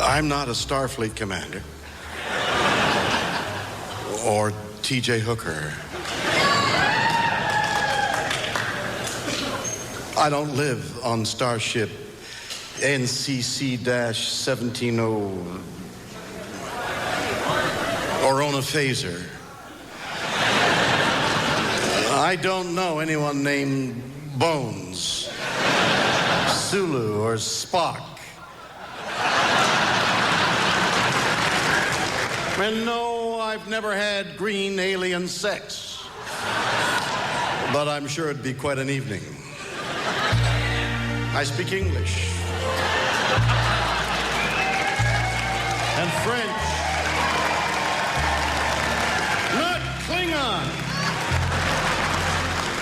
I'm not a Starfleet commander. Or T.J. Hooker. I don't live on Starship NCC-170 or on a phaser. I don't know anyone named Bones, Sulu, or Spock. And no, I've never had green alien sex. But I'm sure it'd be quite an evening. I speak English. And French. Not Klingon.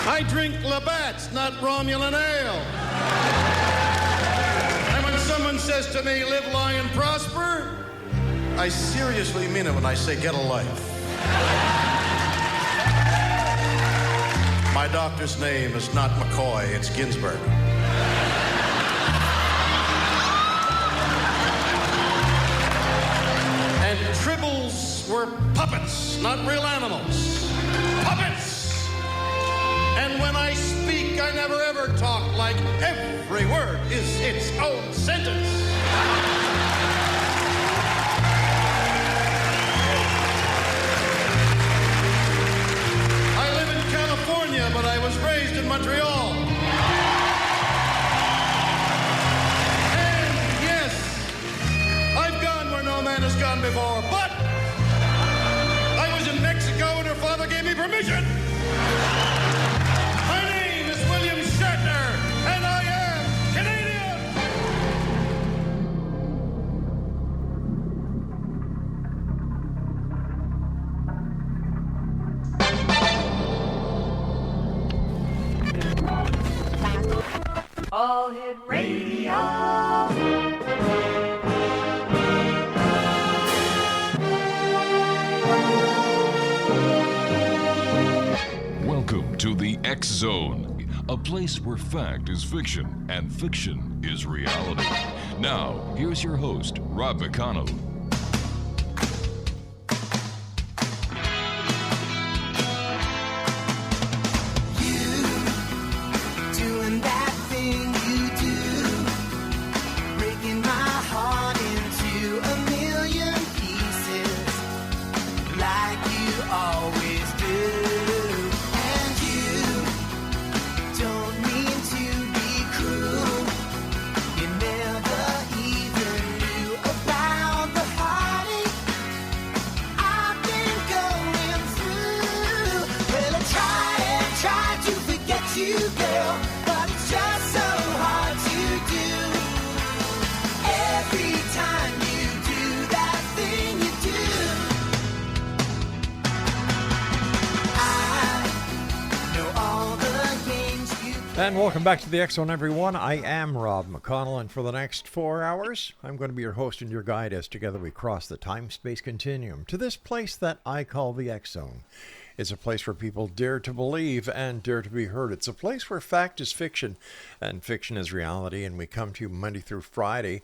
I drink Labatt's, not Romulan ale. And when someone says to me, live, long, and prosper, I seriously mean it when I say get a life. My doctor's name is not McCoy, it's Ginsburg. And tribbles were puppets, not real animals. Puppets! And when I speak, I never ever talk like every word is its own sentence. California, but I was raised in Montreal. And yes, I've gone where no man has gone before, but I was in Mexico and her father gave me permission. My name is William Shatner, and I am Canadian. All Hit Radio. Welcome to the X Zone, a place where fact is fiction and fiction is reality. Now, here's your host, Rob McConnell. And welcome back to the X Zone, everyone. I am Rob McConnell, and for the next 4 hours, I'm going to be your host and your guide as together we cross the time-space continuum to this place that I call the X Zone. It's a place where people dare to believe and dare to be heard. It's a place where fact is fiction and fiction is reality, and we come to you Monday through Friday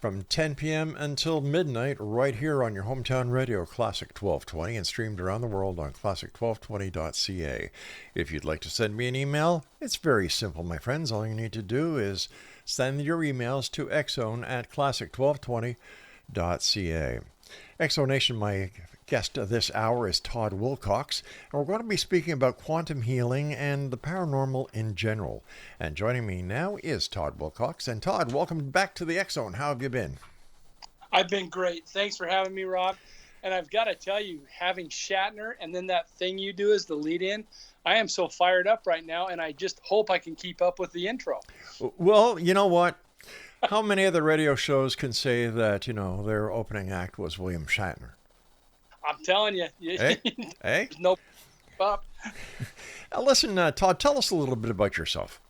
from 10 p.m. until midnight right here on your hometown radio, Classic 1220, and streamed around the world on classic1220.ca. If you'd like to send me an email, it's very simple, my friends. All you need to do is send your emails to xzone@classic1220.ca. Exonation, my guest this hour is Todd Wilcox, and we're going to be speaking about quantum healing and the paranormal in general. And joining me now is Todd Wilcox. And Todd, welcome back to the X Zone. How have you been? I've been great. Thanks for having me, Rob. And I've got to tell you, having Shatner and then that thing you do as the lead-in, I am so fired up right now, and I just hope I can keep up with the intro. Well, you know what? How many other radio shows can say that, their opening act was William Shatner? I'm telling you. Hey? There's no up. Now listen, Todd, tell us a little bit about yourself.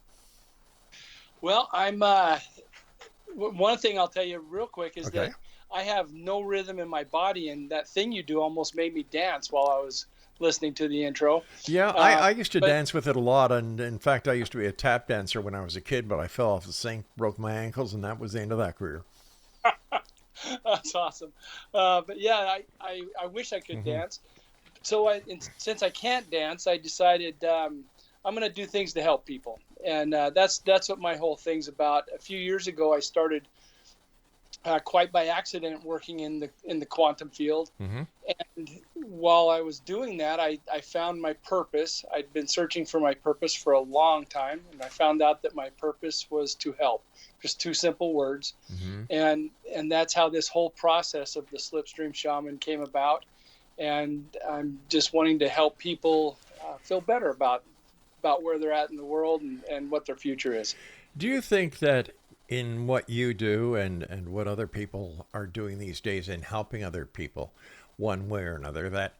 Well, I'm one thing I'll tell you real quick is that I have no rhythm in my body, and that thing you do almost made me dance while I was listening to the intro. Yeah, I used to dance with it a lot, and in fact, I used to be a tap dancer when I was a kid, but I fell off the sink, broke my ankles, and that was the end of that career. That's awesome. But yeah, I wish I could dance. So since I can't dance, I decided I'm going to do things to help people. And that's what my whole thing's about. A few years ago, I started quite by accident working in the quantum field. And while I was doing that, I found my purpose. I'd been searching for my purpose for a long time, and I found out that my purpose was to help. Just two simple words. And that's how this whole process of the Slipstream Shaman came about. And I'm just wanting to help people feel better about where they're at in the world and what their future is. Do you think that in what you do and what other people are doing these days in helping other people one way or another, that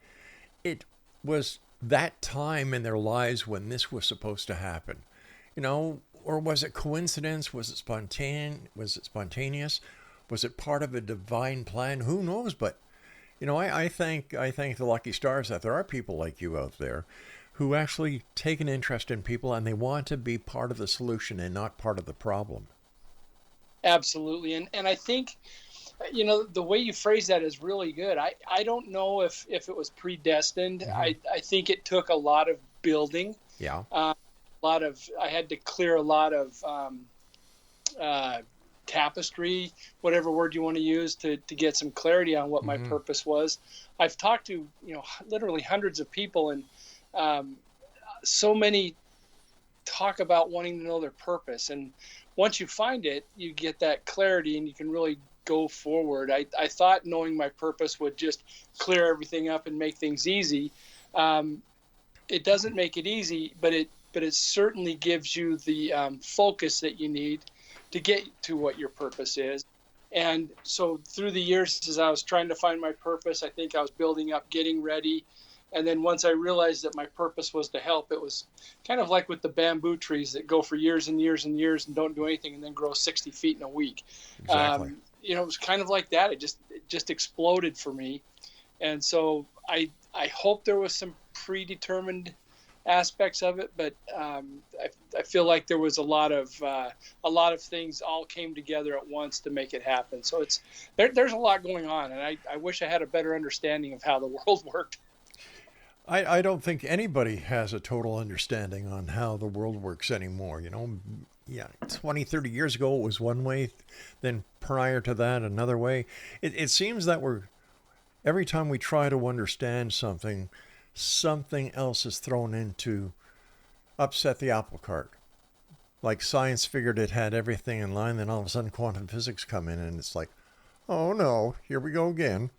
it was that time in their lives when this was supposed to happen? Or was it coincidence? Was it spontaneous? Was it part of a divine plan? Who knows? But I thank the lucky stars that there are people like you out there who actually take an interest in people and they want to be part of the solution and not part of the problem. Absolutely. And I think, the way you phrase that is really good. I don't know if it was predestined. I think it took a lot of building. Yeah. I had to clear a lot of tapestry, whatever word you want to use, to get some clarity on what my purpose was. I've talked to, literally hundreds of people, and so many talk about wanting to know their purpose. And once you find it, you get that clarity and you can really go forward. I thought knowing my purpose would just clear everything up and make things easy. It doesn't make it easy, but it certainly gives you the focus that you need to get to what your purpose is. And so through the years, as I was trying to find my purpose, I think I was building up, getting ready. And then once I realized that my purpose was to help, it was kind of like with the bamboo trees that go for years and years and years and don't do anything and then grow 60 feet in a week. Exactly. It was kind of like that. It just exploded for me. And so I hope there was some predetermined aspects of it, but I feel like there was a lot of things all came together at once to make it happen. So there's a lot going on, and I wish I had a better understanding of how the world worked. I don't think anybody has a total understanding on how the world works anymore. 20, 30 years ago it was one way, then prior to that another way. It seems that every time we try to understand something else is thrown in to upset the apple cart. Like science figured it had everything in line, then all of a sudden quantum physics come in and it's like, oh no, here we go again.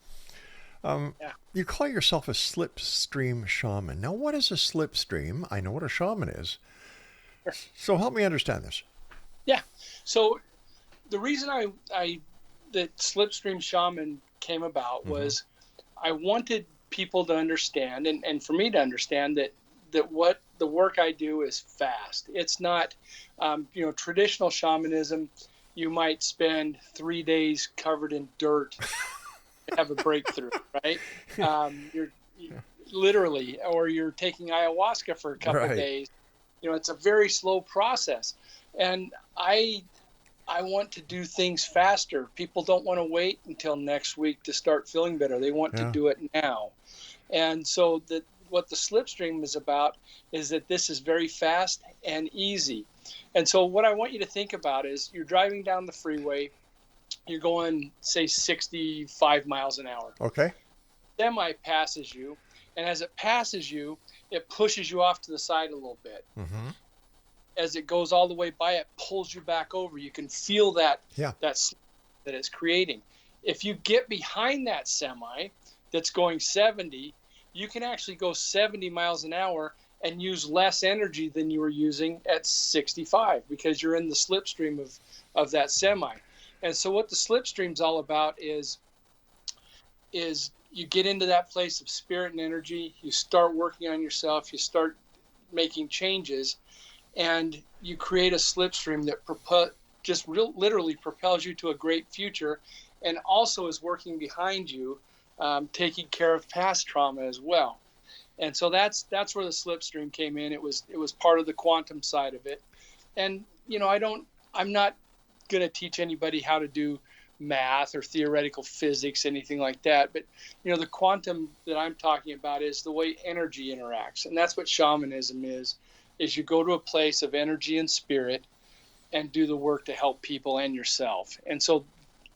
You call yourself a slipstream shaman. Now, what is a slipstream? I know what a shaman is. So help me understand this. Yeah. So the reason that Slipstream Shaman came about was I wanted people to understand and for me to understand that what the work I do is fast. It's not, traditional shamanism. You might spend 3 days covered in dirt to have a breakthrough, right? You're literally, or you're taking ayahuasca for a couple of days. It's a very slow process. And I want to do things faster. People don't want to wait until next week to start feeling better. They want to do it now. And so what the Slipstream is about is that this is very fast and easy. And so what I want you to think about is you're driving down the freeway. You're going, say, 65 miles an hour. Okay. Semi passes you. And as it passes you, it pushes you off to the side a little bit. As it goes all the way by, it pulls you back over. You can feel that that it's creating. If you get behind that semi that's going 70, you can actually go 70 miles an hour and use less energy than you were using at 65 because you're in the slipstream of that semi. And so what the slipstream's all about is you get into that place of spirit and energy, you start working on yourself, you start making changes, and you create a slipstream that literally propels you to a great future and also is working behind you, taking care of past trauma as well. And so that's where the slipstream came in. It was part of the quantum side of it. And I'm not going to teach anybody how to do math or theoretical physics, anything like that. But, the quantum that I'm talking about is the way energy interacts. And that's what shamanism is you go to a place of energy and spirit and do the work to help people and yourself. And so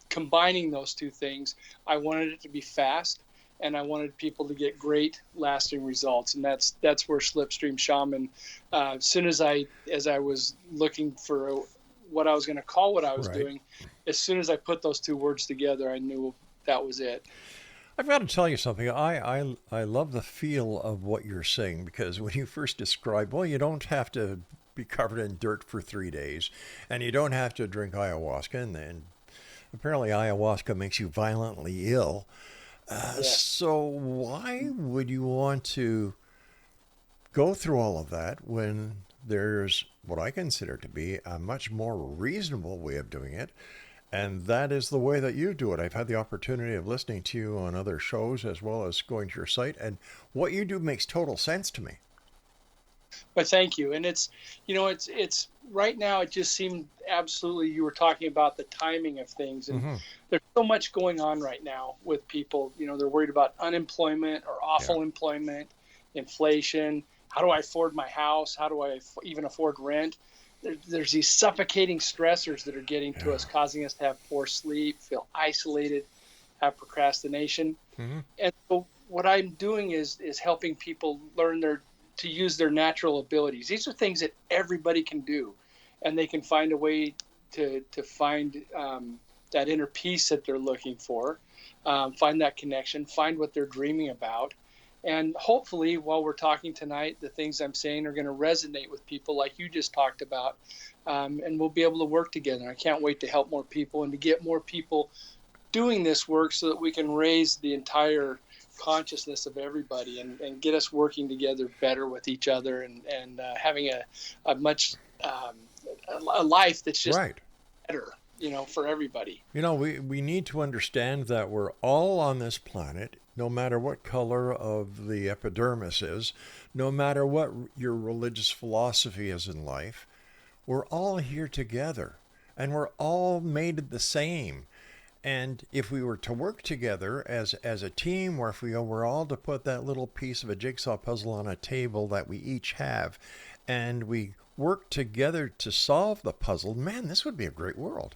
combining those two things, I wanted it to be fast, and I wanted people to get great lasting results. And that's where Slipstream Shaman, as soon as I was looking for what I was going to call what I was doing, as soon as I put those two words together, I knew that was it. I've got to tell you something. I love the feel of what you're saying, because when you first described, well, you don't have to be covered in dirt for 3 days, and you don't have to drink ayahuasca, and then apparently ayahuasca makes you violently ill. So why would you want to go through all of that when there's what I consider to be a much more reasonable way of doing it? And that is the way that you do it. I've had the opportunity of listening to you on other shows as well as going to your site, and what you do makes total sense to me. But thank you. And it's right now, it just seemed absolutely, you were talking about the timing of things, and there's so much going on right now with people. They're worried about unemployment or awful employment, inflation. How do I afford my house? How do I even afford rent? There's these suffocating stressors that are getting to us, causing us to have poor sleep, feel isolated, have procrastination. And so what I'm doing is helping people learn to use their natural abilities. These are things that everybody can do, and they can find a way to find that inner peace that they're looking for, find that connection, find what they're dreaming about. And hopefully, while we're talking tonight, the things I'm saying are going to resonate with people like you just talked about, and we'll be able to work together. I can't wait to help more people and to get more people doing this work so that we can raise the entire consciousness of everybody and get us working together better with each other and having a much a life that's just better, for everybody. We need to understand that we're all on this planet, no matter what color of the epidermis is, no matter what your religious philosophy is in life, we're all here together, and we're all made the same. And if we were to work together as a team, or if we were all to put that little piece of a jigsaw puzzle on a table that we each have, and we work together to solve the puzzle, man, this would be a great world.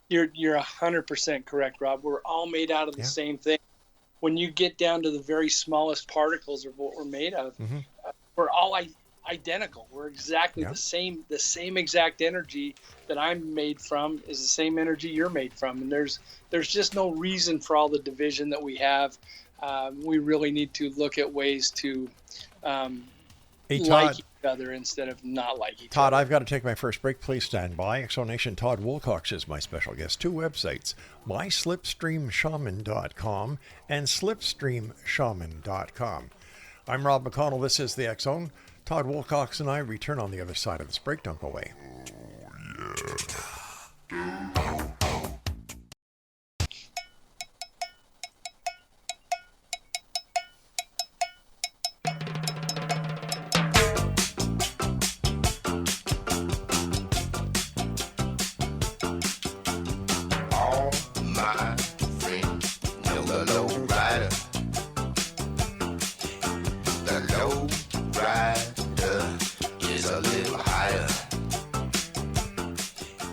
You're 100% correct, Rob. We're all made out of the same thing. When you get down to the very smallest particles of what we're made of, we're all identical. We're exactly the same exact energy that I'm made from is the same energy you're made from. And there's just no reason for all the division that we have. We really need to look at ways to like each other instead of not like each other. Todd, I've got to take my first break. Please stand by. Exonation Todd Wilcox is my special guest. 2 websites, myslipstreamshaman.com and slipstreamshaman.com. I'm Rob McConnell. This is the X-Zone. Todd Wilcox and I return on the other side of this break. Don't go away.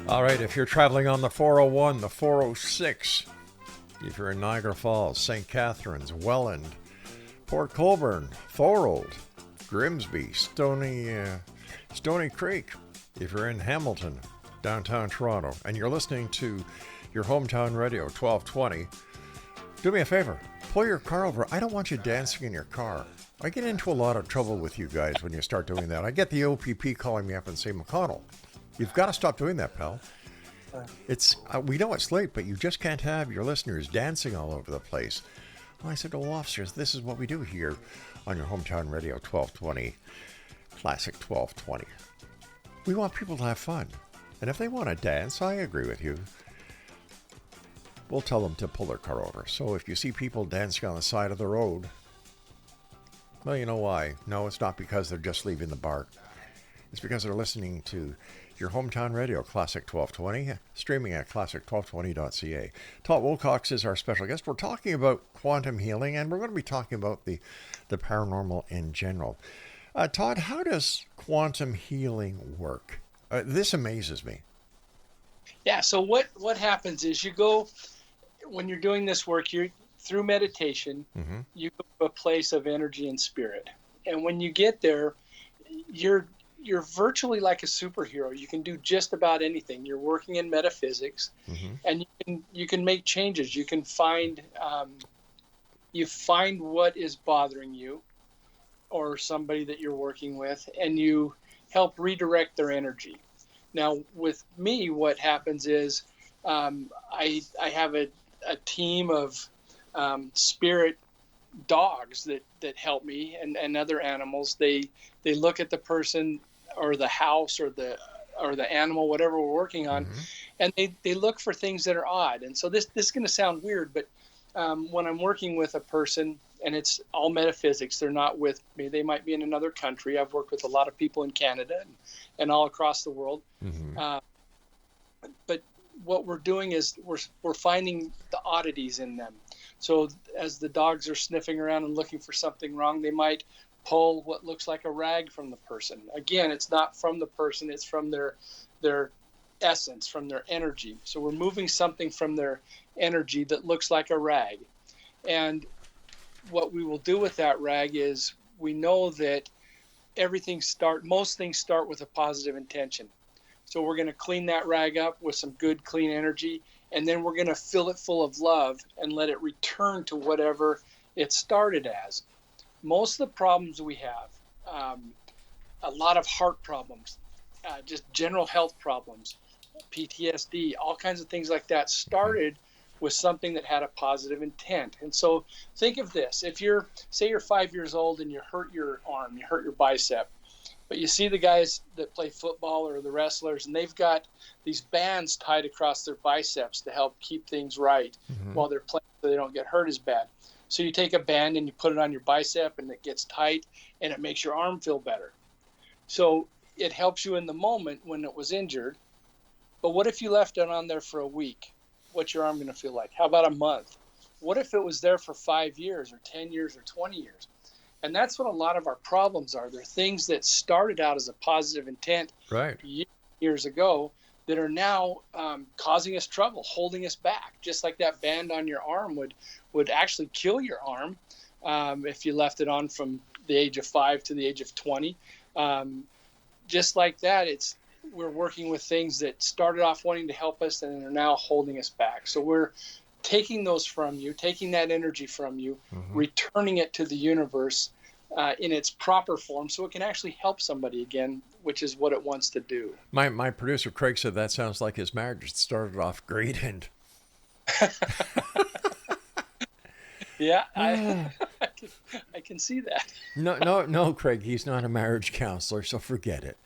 All right, if you're traveling on the 401, the 406, if you're in Niagara Falls, St. Catharines, Welland, Port Colborne, Thorold, Grimsby, Stony Creek, if you're in Hamilton, downtown Toronto, and you're listening to your hometown radio, 1220, do me a favor, pull your car over. I don't want you dancing in your car. I get into a lot of trouble with you guys when you start doing that. I get the OPP calling me up and say, McConnell, you've got to stop doing that, pal. We know it's late, but you just can't have your listeners dancing all over the place. Well, I said, well, officers, this is what we do here on your hometown radio, 1220, Classic 1220. We want people to have fun. And if they want to dance, I agree with you. We'll tell them to pull their car over. So if you see people dancing on the side of the road, well, you know why. No, it's not because they're just leaving the bar. It's because they're listening to your hometown radio, Classic 1220, streaming at classic1220.ca. Todd Wilcox is our special guest. We're talking about quantum healing, and we're going to be talking about the paranormal in general. Todd, how does quantum healing work? This amazes me. Yeah, so what happens is you go, when you're doing this work, you're through meditation, you go to a place of energy and spirit. And when you get there, you're virtually like a superhero. You can do just about anything. You're working in metaphysics, and you can make changes. You can find what is bothering you or somebody that you're working with, and you help redirect their energy. Now, with me, what happens is I have a team of spirit dogs that help me, and other animals. They look at the person or the house or the animal, whatever we're working on, and they look for things that are odd. And so this is going to sound weird, but when I'm working with a person, and it's all metaphysics, they're not with me. They might be in another country. I've worked with a lot of people in Canada and all across the world. But what we're doing is we're finding the oddities in them. So as the dogs are sniffing around and looking for something wrong, they might pull what looks like a rag from the person. Again, it's not from the person, it's from their essence, from their energy. So we're moving something from their energy that looks like a rag. And what we will do with that rag is, we know that most things start with a positive intention. So we're going to clean that rag up with some good, clean energy, and then we're going to fill it full of love and let it return to whatever it started as. Most of the problems we have, a lot of heart problems, just general health problems, PTSD, all kinds of things like that, started with something that had a positive intent. And so think of this. If you're 5 years old and you hurt your arm, you hurt your bicep, but you see the guys that play football or the wrestlers, and they've got these bands tied across their biceps to help keep things right while they're playing, so they don't get hurt as bad. So you take a band and you put it on your bicep, and it gets tight, and it makes your arm feel better. So it helps you in the moment when it was injured. But what if you left it on there for a week? What's your arm going to feel like? How about a month? What if it was there for 5 years or 10 years or 20 years? And that's what a lot of our problems are. They're things that started out as a positive intent years ago that are now causing us trouble, holding us back. Just like that band on your arm would actually kill your arm if you left it on from the age of 5 to the age of 20. Just like that, we're working with things that started off wanting to help us and are now holding us back. So we're taking those from you, taking that energy from you, returning it to the universe in its proper form so it can actually help somebody again, which is what it wants to do. My producer, Craig, said that sounds like his marriage. It started off great and... Yeah, I can see that. No, Craig, he's not a marriage counselor, so forget it.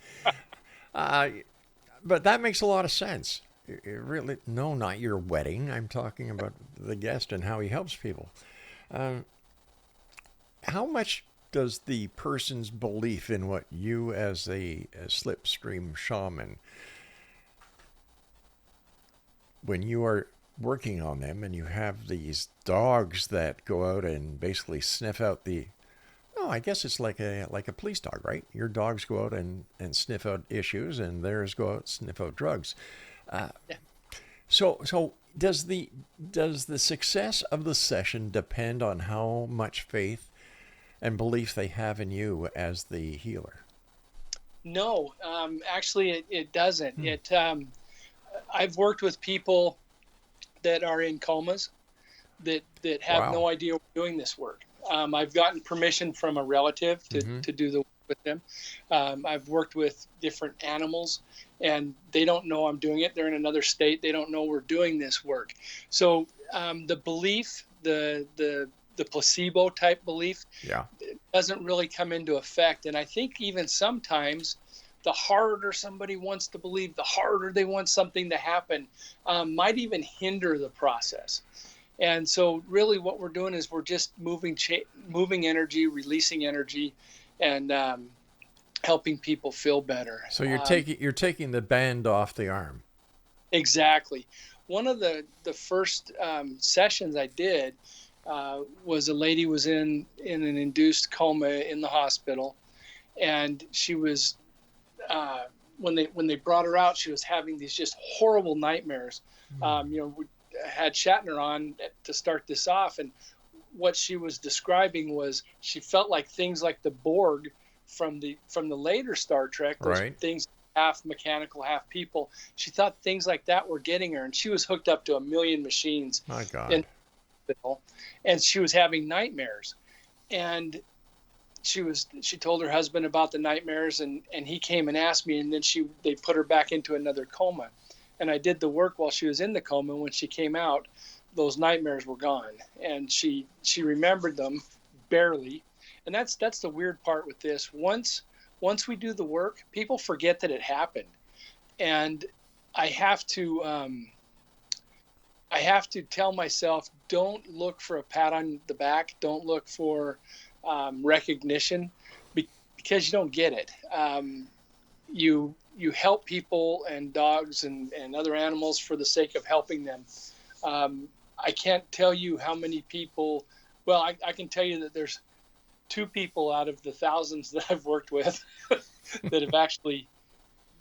But that makes a lot of sense. Really, no, not your wedding. I'm talking about the guest and how he helps people. How much does the person's belief in what you as a Slipstream shaman, when you are working on them and you have these dogs that go out and basically sniff out I guess it's like a police dog, right? Your dogs go out and sniff out issues, and theirs go out and sniff out drugs. So does the success of the session depend on how much faith and belief they have in you as the healer? No, actually it doesn't. I've worked with people that are in comas that have no idea we're doing this work. I've gotten permission from a relative to do the work with them. I've worked with different animals, and they don't know I'm doing it. They're in another state. They don't know we're doing this work. So the belief, the placebo type belief, doesn't really come into effect. And I think even sometimes the harder somebody wants to believe, the harder they want something to happen, might even hinder the process. And so really what we're doing is we're just moving energy, releasing energy, and helping people feel better. So you're taking the band off the arm. Exactly. One of the first sessions I did was a lady was in an induced coma in the hospital, and she was when they brought her out, she was having these just horrible nightmares. We had Shatner on to start this off, and what she was describing was she felt like things like the Borg from the later Star Trek, those things half mechanical, half people. She thought things like that were getting her, and she was hooked up to a million machines. My God. And she was having nightmares, and she told her husband about the nightmares, and he came and asked me, and then they put her back into another coma, and I did the work while she was in the coma. And when she came out, those nightmares were gone, and she remembered them barely. And that's the weird part with this. Once we do the work, people forget that it happened, and I have to tell myself, don't look for a pat on the back, don't look for recognition, because you don't get it. You help people and dogs and other animals for the sake of helping them. I can't tell you how many people. Well, I can tell you that there's 2 people out of the thousands that I've worked with that have actually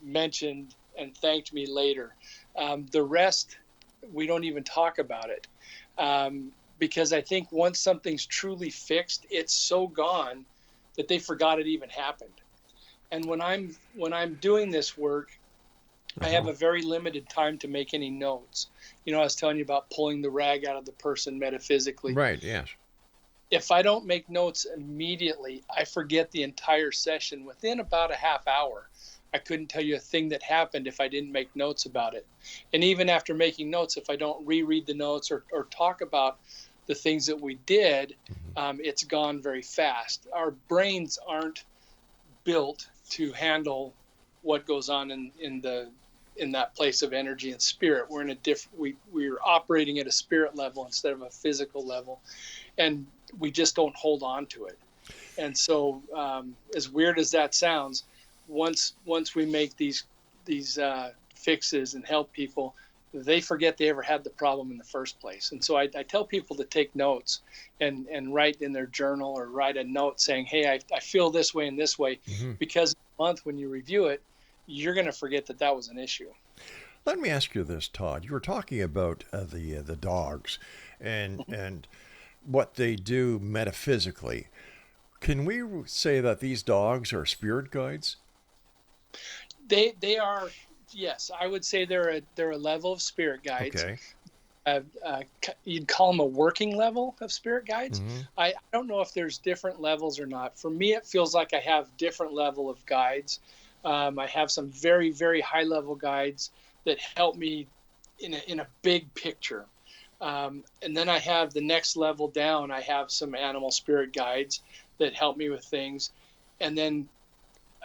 mentioned and thanked me later. The rest, we don't even talk about it, because I think once something's truly fixed, it's so gone that they forgot it even happened. And when I'm doing this work, I have a very limited time to make any notes. I was telling you about pulling the rag out of the person metaphysically. Right, yes. If I don't make notes immediately, I forget the entire session within about a half hour. I couldn't tell you a thing that happened if I didn't make notes about it. And even after making notes, if I don't reread the notes or talk about the things that we did, it's gone very fast. Our brains aren't built to handle what goes on in that place of energy and spirit. We're in a we're operating at a spirit level instead of a physical level, and we just don't hold on to it. And so, as weird as that sounds, once we make these fixes and help people, they forget they ever had the problem in the first place. And so I tell people to take notes and write in their journal or write a note saying, hey, I feel this way and this way, because in a month when you review it, you're going to forget that was an issue. Let me ask you this, Todd. You were talking about the dogs and what they do metaphysically. Can we say that these dogs are spirit guides? They are, yes. I would say they're a level of spirit guides. Okay. You'd call them a working level of spirit guides. I don't know if there's different levels or not. For me, it feels like I have different level of guides. I have some very, very high level guides that help me in a big picture. And then I have the next level down. I have some animal spirit guides that help me with things. And then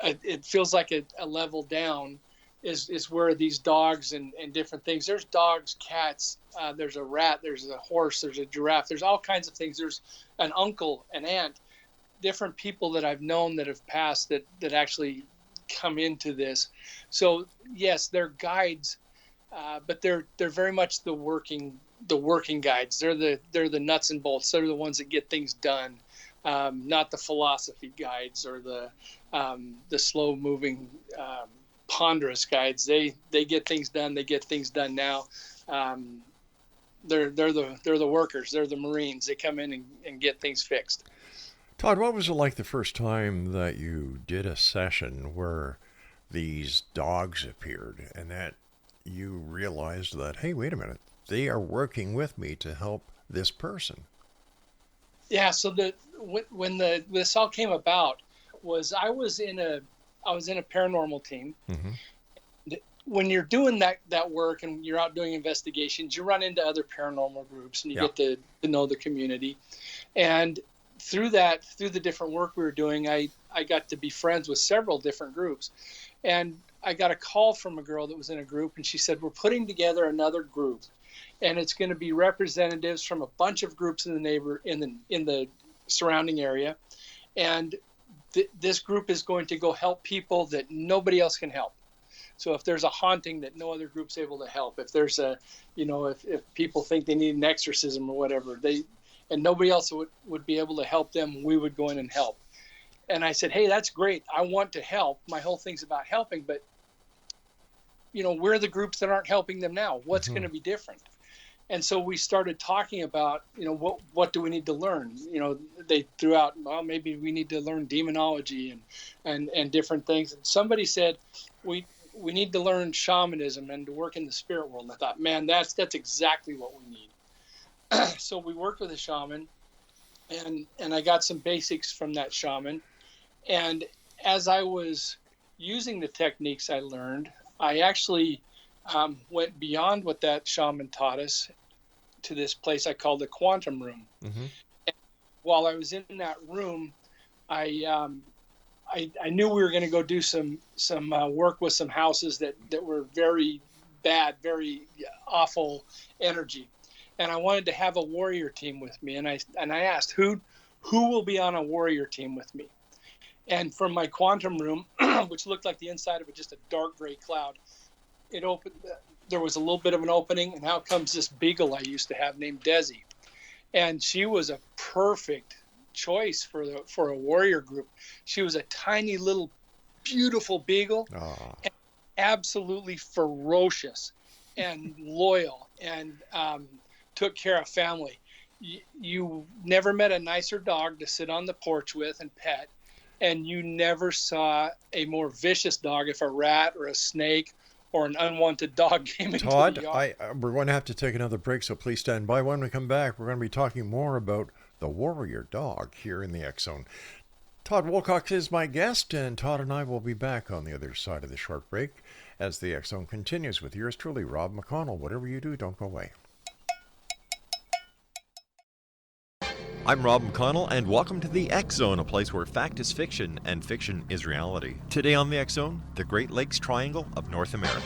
it feels like a level down is where these dogs and different things. There's dogs, cats, there's a rat, there's a horse, there's a giraffe, there's all kinds of things. There's an uncle, an aunt, different people that I've known that have passed that actually come into this. So yes, they're guides, but they're very much the working guides. They're the nuts and bolts. They're the ones that get things done, not the philosophy guides or the slow moving ponderous guides. They get things done. They get things done now. They're the workers. They're the Marines. They come in and get things fixed. Todd, what was it like the first time that you did a session where these dogs appeared and that you realized that, hey, wait a minute, they are working with me to help this person? Yeah. So when this all came about was I was in a paranormal team. When you're doing that work and you're out doing investigations, you run into other paranormal groups and you get to know the community. And through the different work we were doing, I got to be friends with several different groups. And I got a call from a girl that was in a group, and she said, we're putting together another group, and it's going to be representatives from a bunch of groups in the surrounding area. And this group is going to go help people that nobody else can help. So if there's a haunting that no other group's able to help, if there's a, if people think they need an exorcism or whatever, and nobody else would be able to help them, we would go in and help. And I said, hey, that's great. I want to help. My whole thing's about helping, but we're the groups that aren't helping them now. What's going to be different? And so we started talking about, what do we need to learn? They threw out, well, maybe we need to learn demonology and different things. And somebody said, we need to learn shamanism and to work in the spirit world. And I thought, man, that's exactly what we need. So we worked with a shaman, and I got some basics from that shaman. And as I was using the techniques I learned, I actually went beyond what that shaman taught us to this place I call the quantum room. Mm-hmm. And while I was in that room, I knew we were going to go do some work with some houses that were very bad, very awful energy, and I wanted to have a warrior team with me. And I asked who will be on a warrior team with me. And from my quantum room, which looked like the inside of just a dark gray cloud, it opened. There was a little bit of an opening, and out comes this beagle I used to have named Desi, and she was a perfect choice for a warrior group. She was a tiny little beautiful beagle, and absolutely ferocious and loyal, and took care of family. You never met a nicer dog to sit on the porch with and pet, and you never saw a more vicious dog if a rat or a snake or an unwanted dog came into the yard. Todd, we're going to have to take another break, so please stand by. When we come back, we're going to be talking more about the warrior dog here in the X Zone. Todd Wilcox is my guest, and Todd and I will be back on the other side of the short break as the X Zone continues with yours truly, Rob McConnell. Whatever you do, don't go away. I'm Rob McConnell, and welcome to the X Zone, a place where fact is fiction and fiction is reality. Today on the X Zone, the Great Lakes Triangle of North America.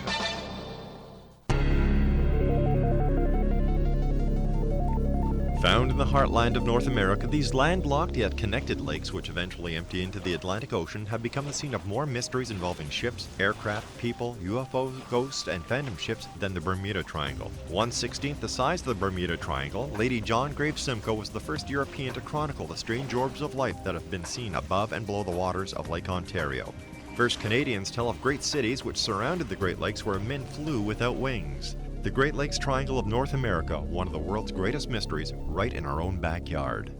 Found in the heartland of North America, these landlocked yet connected lakes, which eventually empty into the Atlantic Ocean, have become the scene of more mysteries involving ships, aircraft, people, UFOs, ghosts, and phantom ships than the Bermuda Triangle. 1/16th the size of the Bermuda Triangle, Lady John Graves Simcoe was the first European to chronicle the strange orbs of life that have been seen above and below the waters of Lake Ontario. First Canadians tell of great cities which surrounded the Great Lakes where men flew without wings. The Great Lakes Triangle of North America, one of the world's greatest mysteries, right in our own backyard.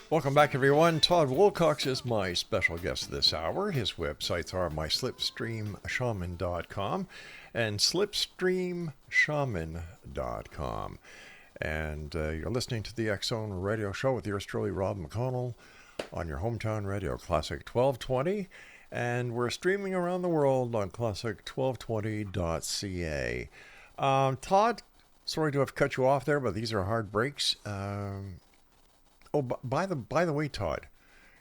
Welcome back, everyone. Todd Wilcox is my special guest this hour. His websites are myslipstreamshaman.com and slipstreamshaman.com. And you're listening to the X Zone Radio Show with yours truly, Rob McConnell, on your hometown radio, Classic 1220. And we're streaming around the world on classic1220.ca. Todd, sorry to have cut you off there, but these are hard breaks. Oh, by the way, Todd,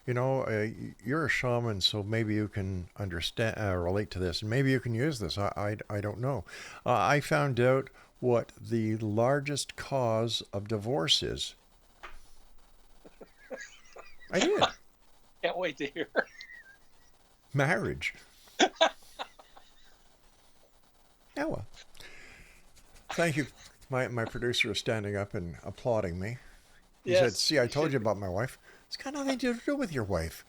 you're a shaman, so maybe you can understand, relate to this, and maybe you can use this. I don't know. I found out what the largest cause of divorce is. I did. Can't wait to hear. Marriage. Yeah, well. Thank you. My producer is standing up and applauding me. He said, see, I told you about my wife. It's got nothing to do with your wife.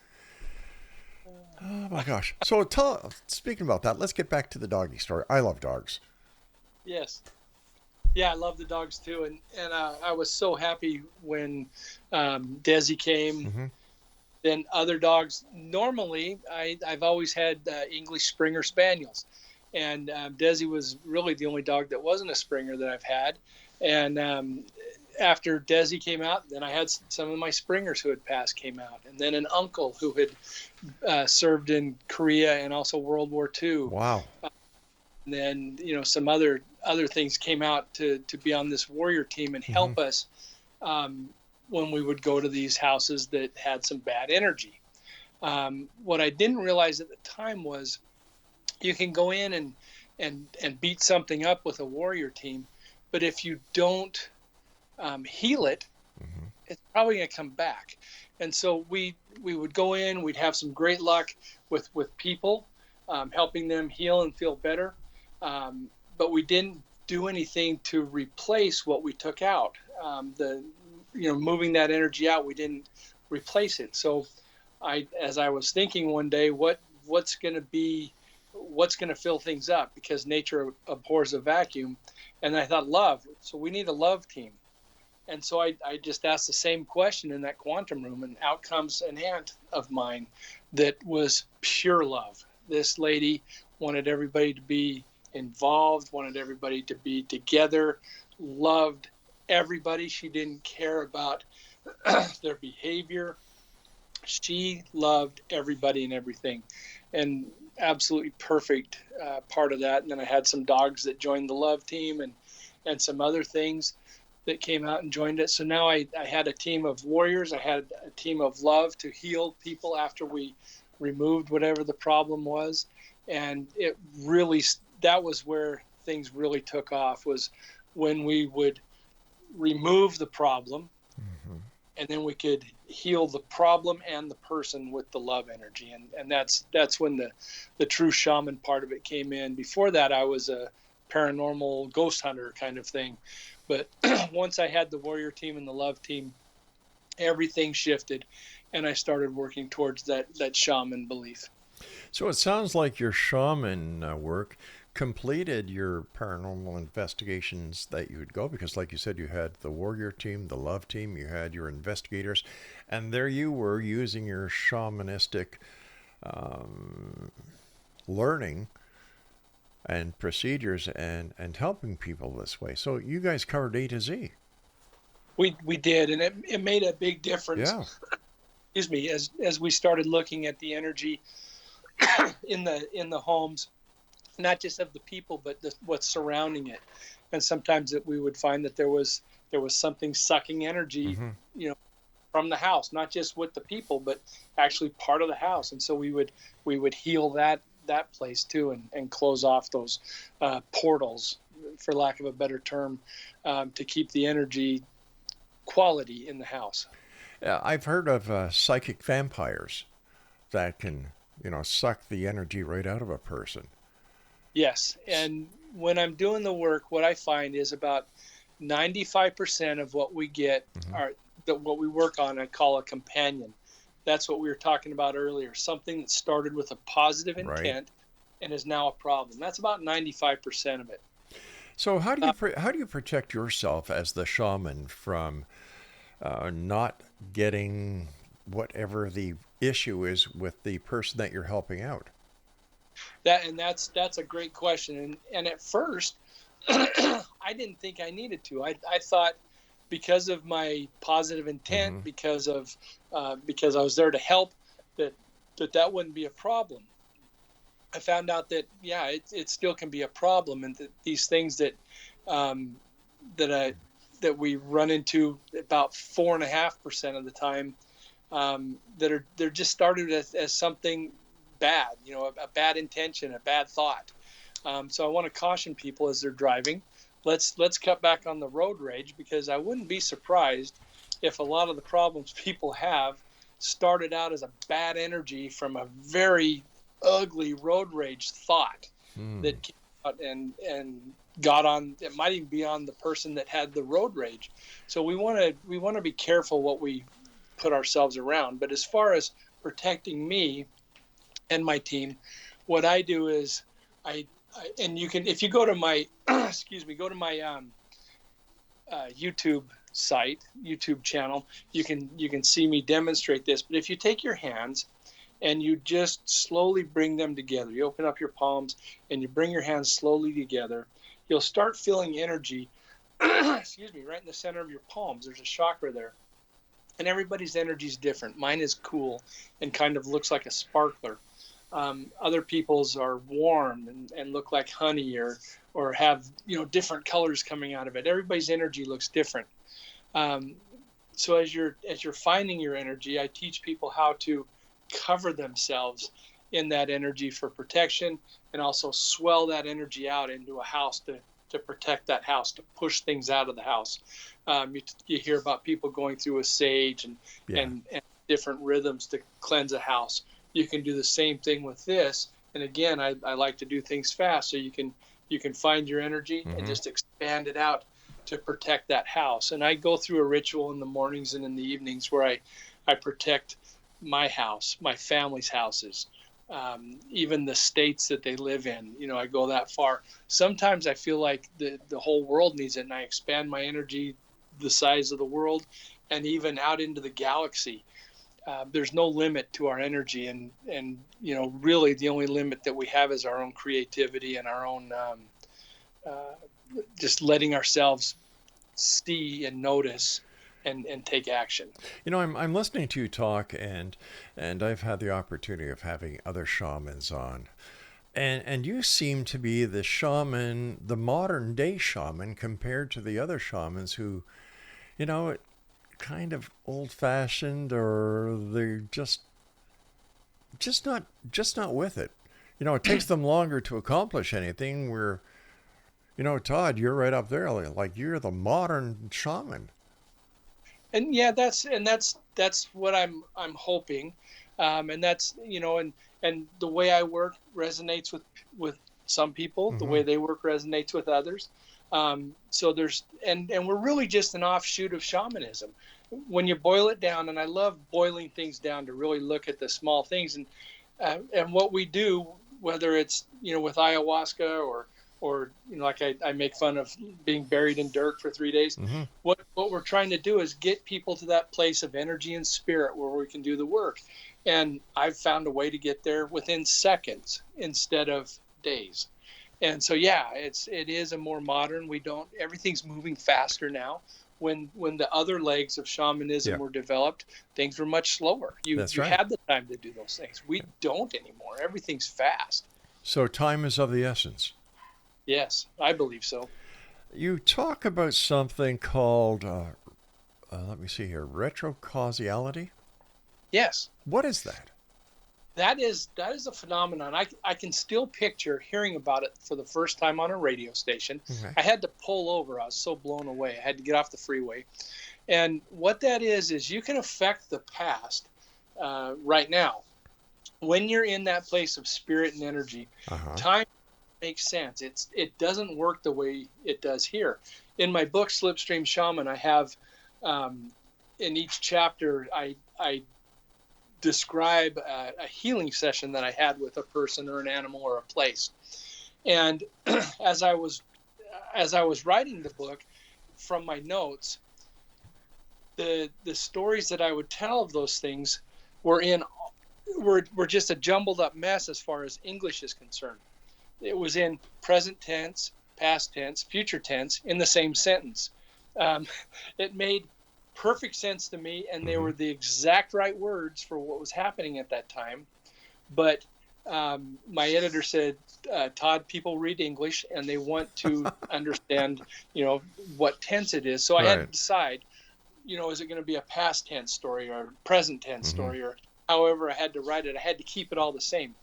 Oh, my gosh. So speaking about that, let's get back to the doggy story. I love dogs. Yes. Yeah, I love the dogs too, and I was so happy when Desi came. Mm-hmm. Then other dogs. Normally, I've always had English Springer Spaniels, and Desi was really the only dog that wasn't a Springer that I've had. And after Desi came out, then I had some of my Springers who had passed came out, and then an uncle who had served in Korea and also World War II. Wow. And then some other things came out to be on this warrior team and help us when we would go to these houses that had some bad energy. What I didn't realize at the time was you can go in and beat something up with a warrior team, but if you don't heal it, it's probably going to come back. And so we would go in, we'd have some great luck with people, helping them heal and feel better. But we didn't do anything to replace what we took out. Moving that energy out, we didn't replace it. So as I was thinking one day, what's going to fill things up, because nature abhors a vacuum. And I thought love. So we need a love team. And so I just asked the same question in that quantum room, and out comes an aunt of mine that was pure love. This lady wanted everybody to be involved, wanted everybody to be together, loved everybody. She didn't care about their behavior. She loved everybody and everything, and absolutely perfect part of that. And then I had some dogs that joined the love team, and some other things that came out and joined it. So now I had a team of warriors. I had a team of love to heal people after we removed whatever the problem was. And it really, that was where things really took off, was when we would remove the problem, and then we could heal the problem and the person with the love energy. And that's when the true shaman part of it came in. Before that, I was a paranormal ghost hunter kind of thing. But once I had the warrior team and the love team, everything shifted, and I started working towards that shaman belief. So it sounds like your shaman work completed your paranormal investigations that you would go, because like you said, you had the warrior team, the love team, you had your investigators, and there you were using your shamanistic learning and procedures and helping people this way. So you guys covered A to Z. We did, and it made a big difference. Yeah. Excuse me, as we started looking at the energy in the homes, not just of the people, but what's surrounding it. And sometimes we would find that there was something sucking energy, from the house, not just with the people, but actually part of the house. And so we would heal that place too, and close off those portals, for lack of a better term, to keep the energy quality in the house. Yeah, I've heard of psychic vampires that can, suck the energy right out of a person. Yes, and when I'm doing the work, what I find is about 95% of what we get what we work on, I call a companion. That's what we were talking about earlier. Something that started with a positive intent and is now a problem. That's about 95% of it. So how do you protect yourself as the shaman from not getting whatever the issue is with the person that you're helping out? That's a great question. And at first, I didn't think I needed to. I thought, because of my positive intent, because I was there to help, that wouldn't be a problem. I found out that it still can be a problem, and that these things that we run into about 4.5% of the time, they're just started as something bad, a bad intention, a bad thought. So I want to caution people as they're driving. Let's cut back on the road rage, because I wouldn't be surprised if a lot of the problems people have started out as a bad energy from a very ugly road rage thought that came out and got on. It might even be on the person that had the road rage. So we want to be careful what we put ourselves around. But as far as protecting me and my team, what I do is and you can, if you go to my go to my YouTube channel, you can see me demonstrate this. But if you take your hands and you just slowly bring them together, you open up your palms and you bring your hands slowly together, you'll start feeling energy, excuse me, right in the center of your palms. There's a chakra there. And everybody's energy is different. Mine is cool and kind of looks like a sparkler. Other people's are warm and look like honey or have, different colors coming out of it. Everybody's energy looks different. So as you're finding your energy, I teach people how to cover themselves in that energy for protection, and also swell that energy out into a house to protect that house, to push things out of the house. You hear about people going through a sage and different rhythms to cleanse a house. You can do the same thing with this. And again, I like to do things fast, so you can find your energy and just expand it out to protect that house. And I go through a ritual in the mornings and in the evenings where I protect my house, my family's houses, even the states that they live in. I go that far. Sometimes I feel like the whole world needs it, and I expand my energy the size of the world and even out into the galaxy. There's no limit to our energy, and really the only limit that we have is our own creativity and our own just letting ourselves see and notice and take action. I'm listening to you talk, and I've had the opportunity of having other shamans on, and you seem to be the shaman, the modern day shaman, compared to the other shamans who, kind of old fashioned, or they're just not with it. It takes them longer to accomplish anything. Where, Todd, you're right up there, like you're the modern shaman. And yeah, that's what I'm hoping, and that's and the way I work resonates with some people. The way they work resonates with others. So there's and we're really just an offshoot of shamanism. When you boil it down, and I love boiling things down to really look at the small things, and what we do, whether it's with ayahuasca or like I make fun of being buried in dirt for 3 days. What we're trying to do is get people to that place of energy and spirit where we can do the work. And I've found a way to get there within seconds instead of days. And so, yeah, it is a more modern, everything's moving faster now. When the other legs of shamanism were developed, things were much slower. You had the time to do those things. We don't anymore. Everything's fast. So time is of the essence. Yes, I believe so. You talk about something called, let me see here, retrocausality? Yes. What is that? That is a phenomenon. I can still picture hearing about it for the first time on a radio station. I had to pull over. I was so blown away. I had to get off the freeway. And what that is you can affect the past right now. When you're in that place of spirit and energy, time makes sense. It doesn't work the way it does here. In my book, Slipstream Shaman, I have in each chapter, I describe a healing session that I had with a person or an animal or a place. And as I was writing the book, from my notes, the stories that I would tell of those things were just a jumbled up mess as far as English is concerned. It was in present tense, past tense, future tense in the same sentence. It made perfect sense to me, and they were the exact right words for what was happening at that time. But my editor said, Todd, people read English and they want to understand, what tense it is. So I had to decide, is it going to be a past tense story or a present tense story, or however I had to write it. I had to keep it all the same.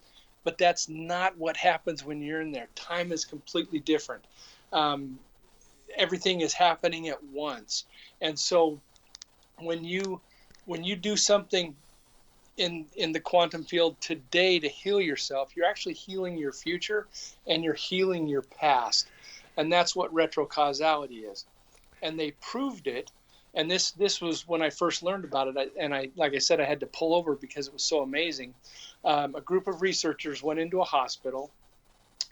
But that's not what happens when you're in there. Time is completely different. Everything is happening at once. And so when you do something in the quantum field today to heal yourself, you're actually healing your future and you're healing your past. And that's what retrocausality is. And they proved it. And this was when I first learned about it. Like I said, I had to pull over because it was so amazing. A group of researchers went into a hospital,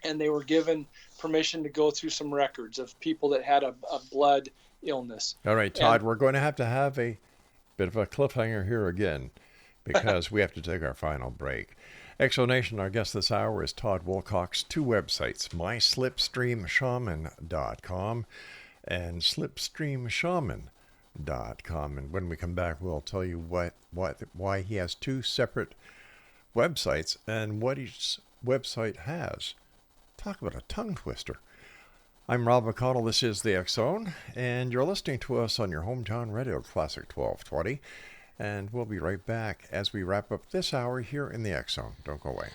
and they were given permission to go through some records of people that had a blood illness. All right, Todd, we're going to have a bit of a cliffhanger here again because we have to take our final break. Exonation, our guest this hour is Todd Wilcox. 2 websites, myslipstreamshaman.com and slipstreamshaman.com. And when we come back, we'll tell you why he has 2 separate websites and what each website has. Talk about a tongue twister. I'm Rob McConnell. This is the X Zone, and you're listening to us on your hometown radio, Classic 1220. And we'll be right back as we wrap up this hour here in the X Zone. Don't go away.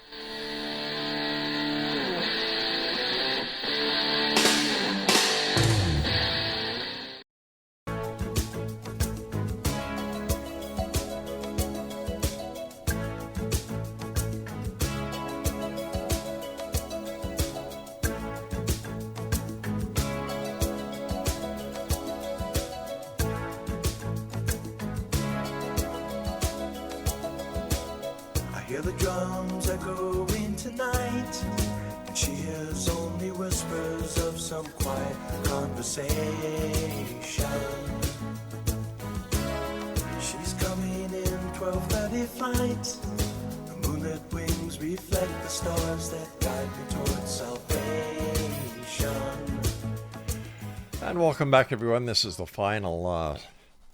And welcome back, everyone. This is the final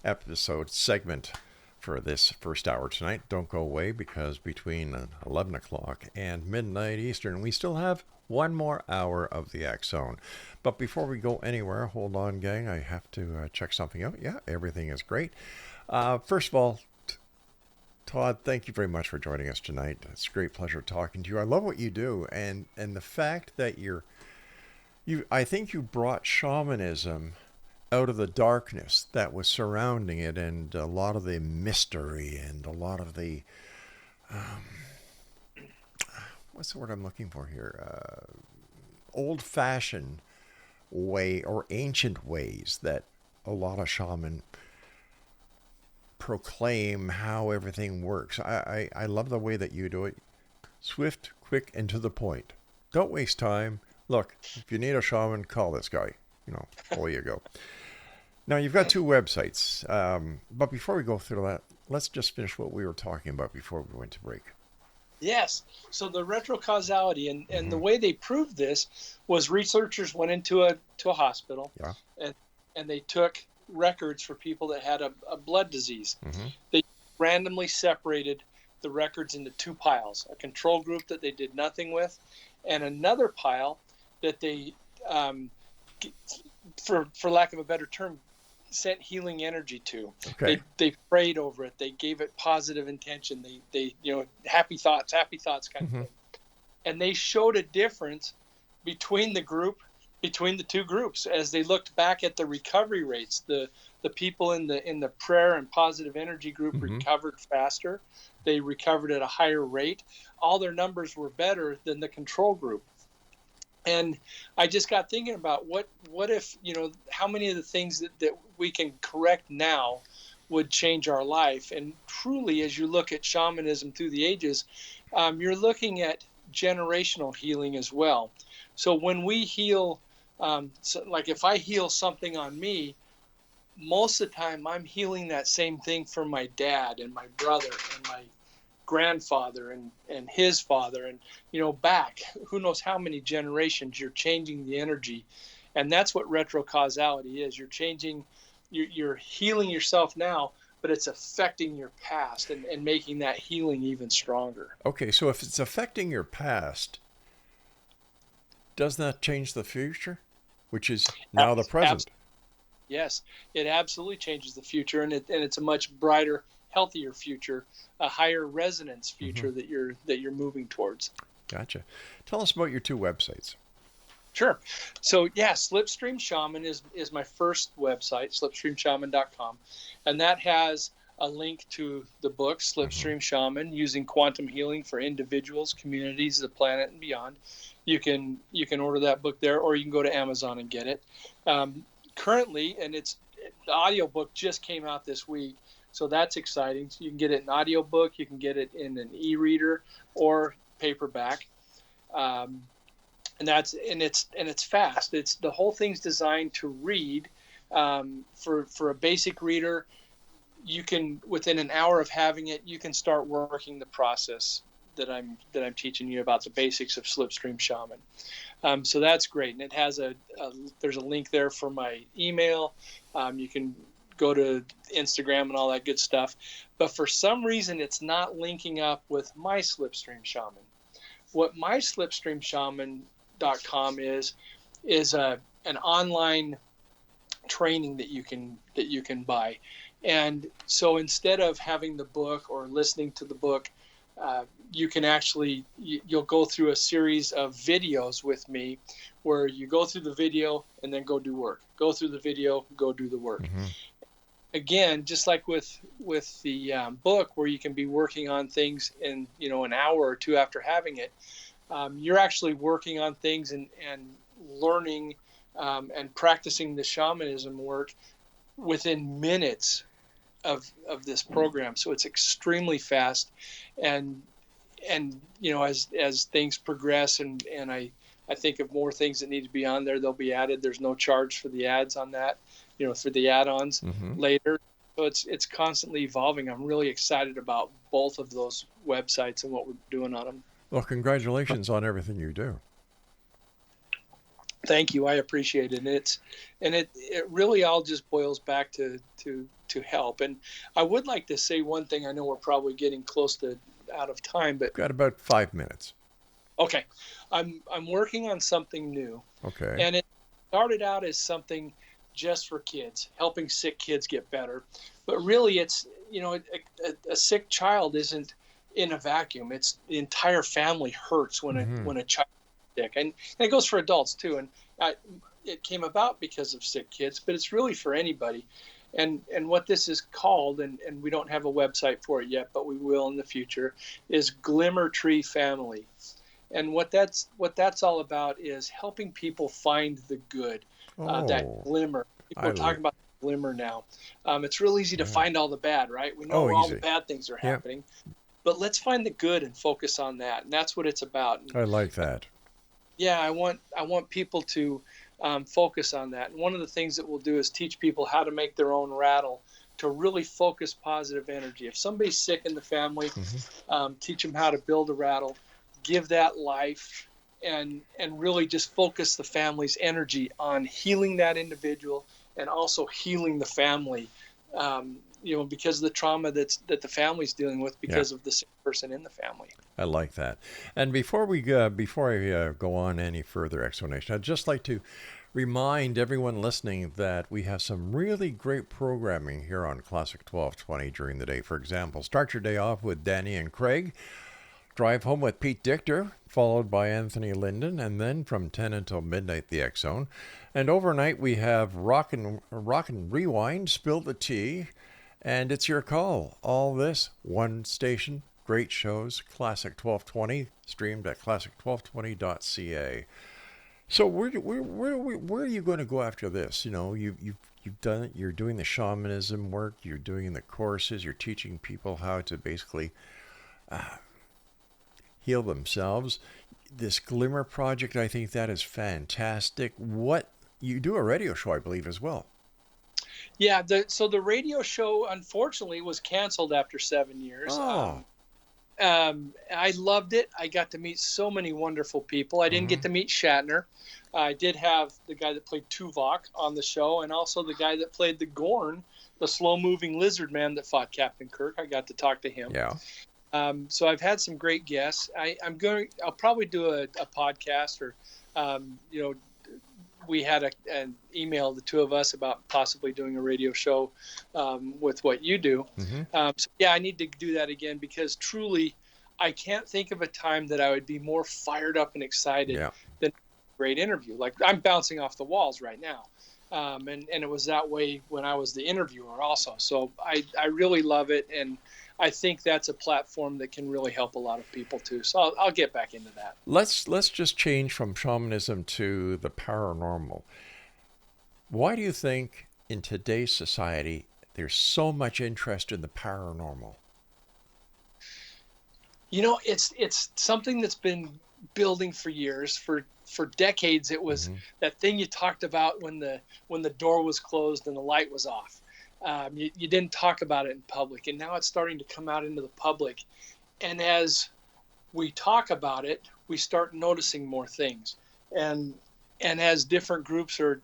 episode segment for this first hour tonight. Don't go away, because between 11 o'clock and midnight Eastern, we still have one more hour of the X Zone. But before we go anywhere, hold on, gang. I have to check something out. Yeah, everything is great. First of all, Todd, thank you very much for joining us tonight. It's a great pleasure talking to you. I love what you do, and the fact that I think you brought shamanism out of the darkness that was surrounding it, and a lot of the mystery and a lot of the what's the word I'm looking for here? Old-fashioned way or ancient ways that a lot of shaman proclaim how everything works. I love the way that you do it. Swift, quick, and to the point. Don't waste time. Look, if you need a shaman, call this guy. Away you go. Now, you've got 2 websites. But before we go through that, let's just finish what we were talking about before we went to break. Yes. So the retrocausality, and the way they proved this was researchers went into a hospital, and they took records for people that had a blood disease. They randomly separated the records into 2 piles, a control group that they did nothing with, and another pile that they, for lack of a better term, sent healing energy to. Okay. They prayed over it. They gave it positive intention. They happy thoughts kind of thing. And they showed a difference between the 2 groups as they looked back at the recovery rates. The people in the prayer and positive energy group recovered faster. They recovered at a higher rate. All their numbers were better than the control group. And I just got thinking about what if, how many of the things that we can correct now would change our life. And truly, as you look at shamanism through the ages, you're looking at generational healing as well. So when we heal, like if I heal something on me, most of the time I'm healing that same thing for my dad and my brother and my grandfather and his father, and back who knows how many generations. You're changing the energy, and that's what retrocausality is. You're changing, you're healing yourself now, but it's affecting your past and making that healing even stronger. Okay, so if it's affecting your past, doesn't that change the future, which is now the present? Yes, it absolutely changes the future, and it's a much brighter, healthier future, a higher resonance future that you're moving towards. Gotcha. Tell us about your 2 websites. Sure. So Slipstream Shaman is my first website, slipstreamshaman.com, and that has a link to the book Slipstream Shaman, using quantum healing for individuals, communities, the planet, and beyond. You can order that book there, or you can go to Amazon and get it. Currently, and the audiobook just came out this week, so that's exciting. So you can get it in audiobook, you can get it in an e-reader or paperback. And it's fast. The whole thing's designed to read For a basic reader, you can, within an hour of having it, you can start working the process that I'm teaching you about, the basics of Slipstream Shaman. So that's great, and it has there's a link there for my email. You can go to Instagram and all that good stuff. But for some reason, it's not linking up with my Slipstream Shaman. What my slipstreamshaman.com is an online training that you can buy. And so instead of having the book or listening to the book, you can actually, you'll go through a series of videos with me where you go through the video and then go do work. Go through the video, go do the work. Mm-hmm. Again, just like with the book, where you can be working on things in an hour or two after having it, you're actually working on things and learning and practicing the shamanism work within minutes of this program. So it's extremely fast, and as things progress and I think of more things that need to be on there, they'll be added. There's no charge for the ads on that, for the add-ons later. So it's constantly evolving. I'm really excited about both of those websites and what we're doing on them. Well, congratulations on everything you do. Thank you. I appreciate it. And it really all just boils back to help. And I would like to say one thing. I know we're probably getting close to out of time, but got about 5 minutes. Okay. I'm working on something new. Okay. And it started out as something just for kids, helping sick kids get better. But really it's, a sick child isn't in a vacuum. It's the entire family hurts when a child is sick. And it goes for adults too. And it came about because of sick kids, but it's really for anybody. And what this is called, and we don't have a website for it yet, but we will in the future, is Glimmer Tree Family. And what that's all about is helping people find the good, that glimmer. People are talking about glimmer now. It's real easy to find all the bad, right? We know all the bad things are happening, but let's find the good and focus on that. And that's what it's about. And I like that. Yeah, I want people to focus on that. And one of the things that we'll do is teach people how to make their own rattle to really focus positive energy. If somebody's sick in the family, teach them how to build a rattle, give that life, and really just focus the family's energy on healing that individual and also healing the family, because of the trauma that the family's dealing with because of the sick person in the family. I like that. And before I go on any further explanation, I'd just like to remind everyone listening that we have some really great programming here on Classic 1220 during the day. For example, start your day off with Danny and Craig. Drive home with Pete Dichter, followed by Anthony Linden, and then from 10 until midnight, the X Zone. And overnight, we have Rock and Rewind, Spill the Tea, and It's Your Call. All this, one station, great shows, Classic 1220, streamed at classic1220.ca. So where are you going to go after this? You've done it. You're doing the shamanism work. You're doing the courses. You're teaching people how to basically heal themselves. This Glimmer Project, I think that is fantastic. What you do a radio show, I believe, as well. Yeah. So the radio show, unfortunately, was canceled after 7 years. Oh. I loved it. I got to meet so many wonderful people. I didn't get to meet Shatner. I did have the guy that played Tuvok on the show, and also the guy that played the Gorn, the slow-moving lizard man that fought Captain Kirk. I got to talk to him. Yeah. So I've had some great guests. I'll probably do a podcast, or we had an email, the two of us, about possibly doing a radio show with what you do. So yeah, I need to do that again, because truly I can't think of a time that I would be more fired up and excited than a great interview. Like, I'm bouncing off the walls right now. And it was that way when I was the interviewer also. So I really love it. And I think that's a platform that can really help a lot of people too. So I'll get back into that. Let's just change from shamanism to the paranormal. Why do you think in today's society there's so much interest in the paranormal? It's something that's been building for years, for for decades, it was that thing you talked about when the door was closed and the light was off. You didn't talk about it in public, and now it's starting to come out into the public. And as we talk about it, we start noticing more things. And as different groups are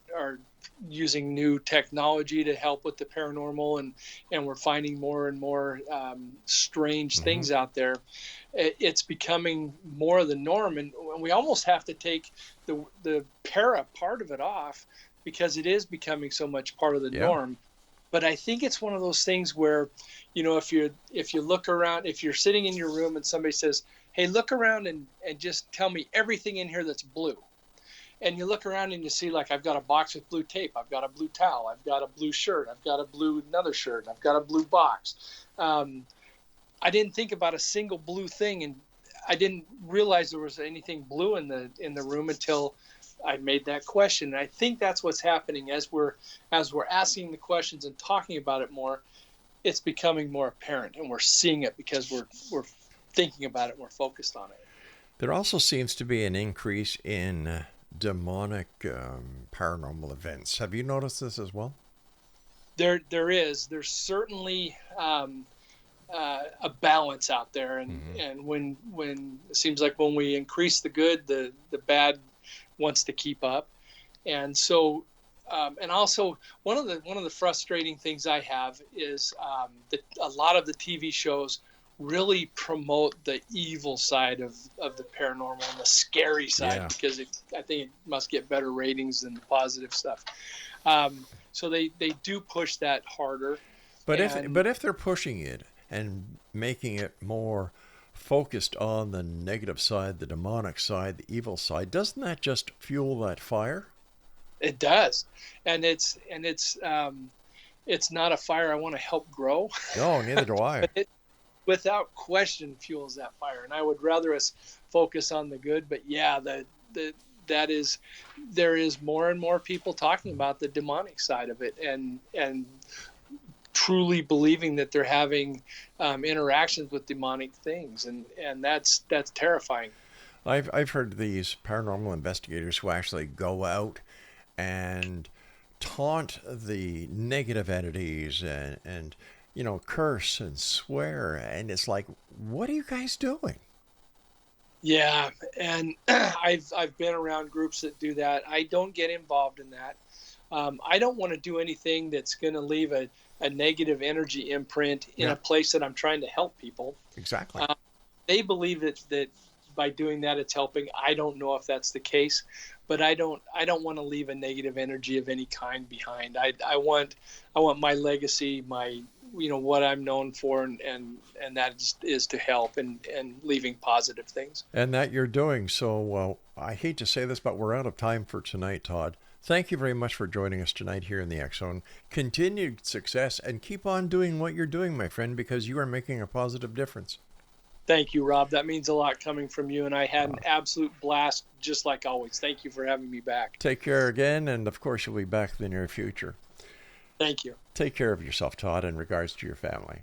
using new technology to help with the paranormal, and we're finding more and more strange things out there, it's becoming more the norm. And we almost have to take the para part of it off, because it is becoming so much part of the norm. But I think it's one of those things where, if you look around, if you're sitting in your room and somebody says, hey, look around and just tell me everything in here that's blue. And you look around and you see, like, I've got a box with blue tape. I've got a blue towel. I've got a blue shirt. I've got another shirt. I've got a blue box. I didn't think about a single blue thing, and I didn't realize there was anything blue in the room until I made that question. And I think that's what's happening as we're asking the questions and talking about it more. It's becoming more apparent, and we're seeing it because we're thinking about it and we're focused on it. There also seems to be an increase in demonic paranormal events. Have you noticed this as well? There is. There's certainly a balance out there, and when it seems like when we increase the good, the bad wants to keep up. And so and also one of the frustrating things I have is that a lot of the TV shows really promote the evil side of the paranormal and the scary side, because I think it must get better ratings than the positive stuff. So they do push that harder. But if they're pushing it and making it more focused on the negative side, the demonic side, the evil side, doesn't that just fuel that fire? It does, and it's not a fire I want to help grow. No, neither do I. But it, without question, fuels that fire, and I would rather us focus on the good. But there is more and more people talking about the demonic side of it, and truly believing that they're having interactions with demonic things, and that's terrifying. I've heard these paranormal investigators who actually go out and taunt the negative entities and curse and swear, and it's like, what are you guys doing? Yeah, and I've been around groups that do that. I don't get involved in that. I don't want to do anything that's going to leave a negative energy imprint in a place that I'm trying to help people. Exactly. They believe that by doing that it's helping. I don't know if that's the case, but I don't want to leave a negative energy of any kind behind. I want my legacy, my what I'm known for, and that is to help and leaving positive things. And that you're doing. So I hate to say this, but we're out of time for tonight, Todd. Thank you very much for joining us tonight here in the X Zone. Continued success, and keep on doing what you're doing, my friend, because you are making a positive difference. Thank you, Rob. That means a lot coming from you, and I had an absolute blast, just like always. Thank you for having me back. Take care again, and of course you'll be back in the near future. Thank you. Take care of yourself, Todd, in regards to your family.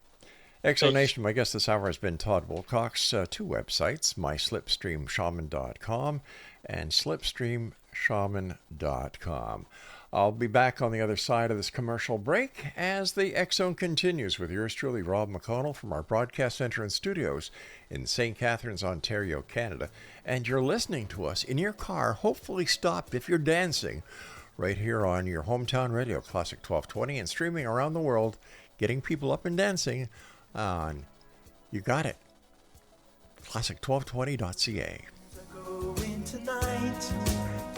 Exonation, my guest this hour has been Todd Wilcox. Two websites, myslipstreamshaman.com and slipstreamshaman.com. I'll be back on the other side of this commercial break as the X Zone continues with yours truly, Rob McConnell, from our broadcast center and studios in St. Catharines, Ontario, Canada. And you're listening to us in your car, hopefully stopped if you're dancing, right here on your hometown radio, Classic 1220, and streaming around the world, getting people up and dancing on, you got it, classic1220.ca.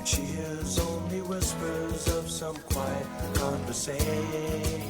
She hears only whispers of some quiet conversation.